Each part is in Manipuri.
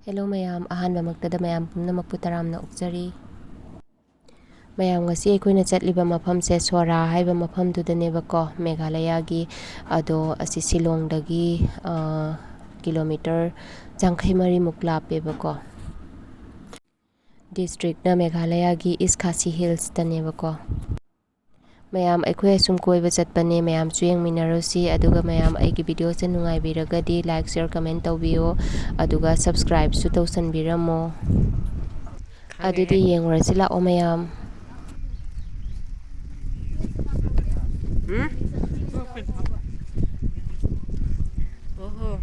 Hello mayam, ahanbamaktada mayam pumnamakpu taramna okjari. Mayam ngasi aikoina chatliba mafamse Sohra haiba mafamdudanebako Meghalayagi ado asi Shillongdagi kilometer 58 muk lapebako. District na Meghalayagi East Khasi Hills tanebako. Mayam aikoy sum koiba chatpane mayam chuyeng minarosi aduga mayam aigi video se nungai biragadi like share comment tawbiyo aduga subscribe su tawsanbiramo adudi yengrasi la o mayam Oho.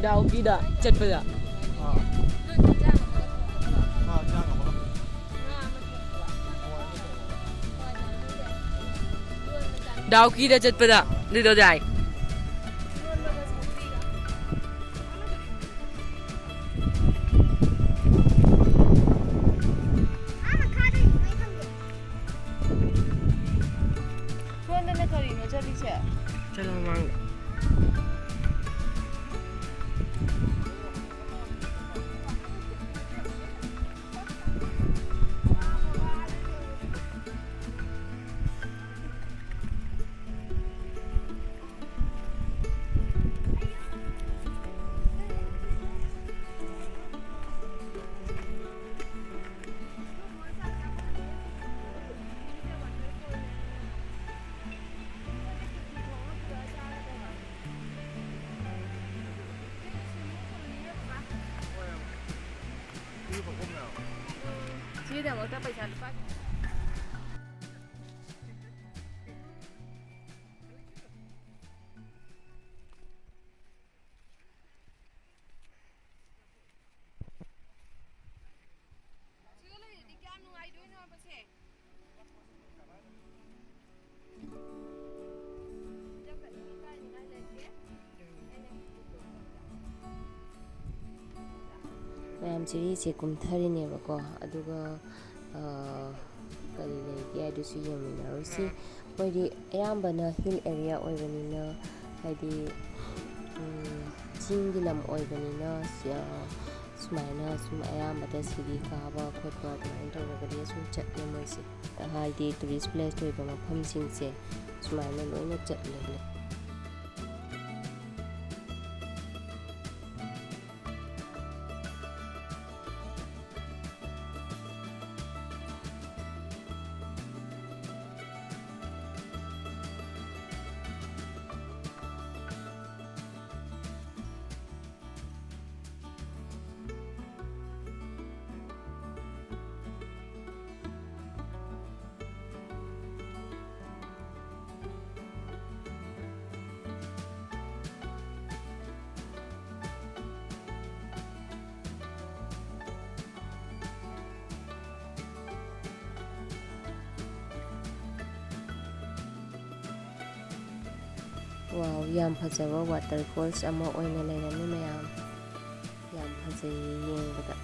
Daugida chatpada Daugida chatpada lido dai Chalo mang mayam chiri che kumthari nebako aduga kali legi adusu yeminarosi moidi ayambana hill area oibanina haidi chingi lam oibanina sumaina sum ayambada siri kaba khotpa admain tawragadi sum chatle moisi haidi tourist place oiba mafam singse sumaina loina chatle Wow, yam fajaba waterfalls ama oina leirami mayam yam fajai yengbada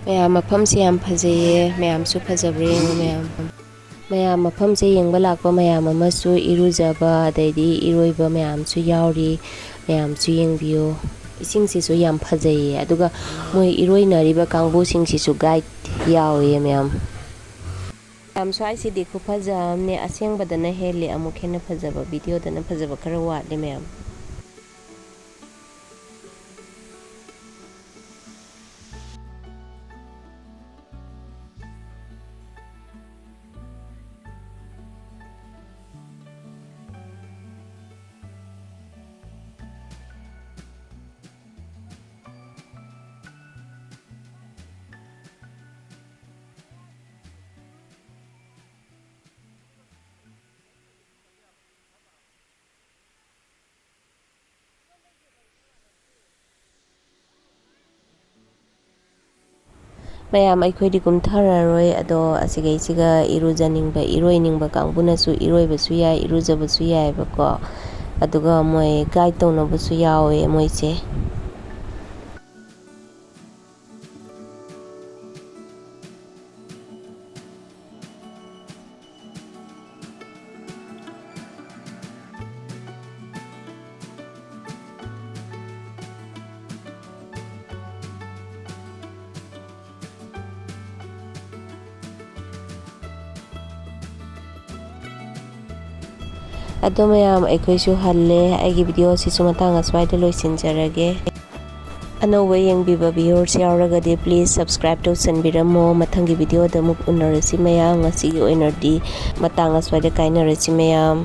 ꯃꯌꯥꯝ ꯃꯐꯝꯁꯦ ꯌꯥꯝ ꯐꯖꯩꯌꯦ ꯃꯌꯥꯝꯁꯨ ꯐꯖꯕ꯭ꯔꯥ ꯌꯦꯡꯉꯣ ꯃꯌꯥꯝ ꯃꯐꯝꯁꯦ ꯌꯦꯡꯕ ꯂꯥꯛꯄ ꯃꯌꯥꯝ ꯑꯃꯁꯨ ꯏꯔꯨꯖꯕ ꯑꯗꯩꯗꯤ ꯏꯔꯣꯏꯕ ꯃꯌꯥꯝꯁꯨ ꯌꯥꯎꯔꯤ ꯃꯌꯥꯝꯁꯨ ꯌꯦꯡꯕꯤꯌꯨ ꯏꯁꯤꯡꯁꯤꯁꯨ ꯌꯥꯝ ꯐꯖꯩꯌꯦ ꯑꯗꯨꯒ ꯃꯣꯏ ꯏꯔꯣꯏꯅꯔꯤꯕ ꯀꯥꯡꯕꯨꯁꯤꯡꯁꯤꯁꯨ ꯒꯥꯏꯗ ꯌꯥꯎꯋꯦ ꯃꯌꯥꯝ ꯁ꯭ꯋꯥꯏꯁꯤꯗꯤ ꯈꯨꯐꯖ ꯑꯃꯅꯦ ꯑꯁꯦꯡꯕꯗꯅ ꯍꯦꯜꯂꯦ ꯑꯃꯨꯛ ꯍꯦꯟꯅ ꯐꯖꯕ ꯚꯤꯗꯤꯑꯣꯗꯅ ꯐꯖꯕ ꯈꯔ ꯋꯥꯠꯂꯦ ꯃꯌꯥꯝ ꯃꯌꯥꯝ ꯑꯩꯈꯣꯏꯗꯤ ꯀꯨꯝꯊꯔꯔꯣꯏ ꯑꯗꯣ ꯑꯁꯤꯒꯩꯁꯤꯒ ꯏꯔꯨꯖꯅꯤꯡꯕ ꯏꯔꯣꯏꯅꯤꯡꯕ ꯀꯥꯡꯕꯨꯅꯁꯨ ꯏꯔꯣꯏꯕꯁꯨ ꯌꯥꯏ ꯏꯔꯨꯖꯕꯁꯨ ꯌꯥꯏꯑꯕꯀꯣ ꯑꯗꯨꯒ ꯃꯣꯏ ꯒꯥꯏꯗ ꯇꯧꯅꯕꯁꯨ ꯌꯥꯎꯋꯦ ꯃꯣꯏꯁꯦ ꯑꯗꯣ ꯃꯌꯥꯝ ꯑꯩꯈꯣꯏꯁꯨ ꯍꯜꯂꯦ ꯑꯩꯒꯤ ꯚꯤꯗꯤꯑꯣꯁꯤꯁꯨ ꯃꯇꯥꯡ ꯑꯁ꯭ꯋꯥꯏꯗ ꯂꯣꯏꯁꯤꯟꯖꯔꯒꯦ ꯑꯅꯧꯕ ꯌꯦꯡꯕꯤꯕ ꯚꯤꯌꯨꯋꯔꯁ ꯌꯥꯎꯔꯒꯗꯤ ꯄ꯭ꯂꯤꯖ ꯁꯕꯁꯀ꯭ꯔꯥꯏꯕ ꯇꯧꯁꯟꯕꯤꯔꯝꯃꯣ ꯃꯊꯪꯒꯤ ꯚꯤꯗꯤꯑꯣꯗ ꯑꯃꯨꯛ ꯎꯅꯔꯁꯤ ꯃꯌꯥꯝ ꯉꯁꯤꯒꯤ ꯑꯣꯏꯅꯗꯤ ꯃꯇꯥꯡ ꯑꯁ꯭ꯋꯥꯏꯗ ꯀꯥꯏꯅꯔꯁꯤ ꯃꯌꯥꯝ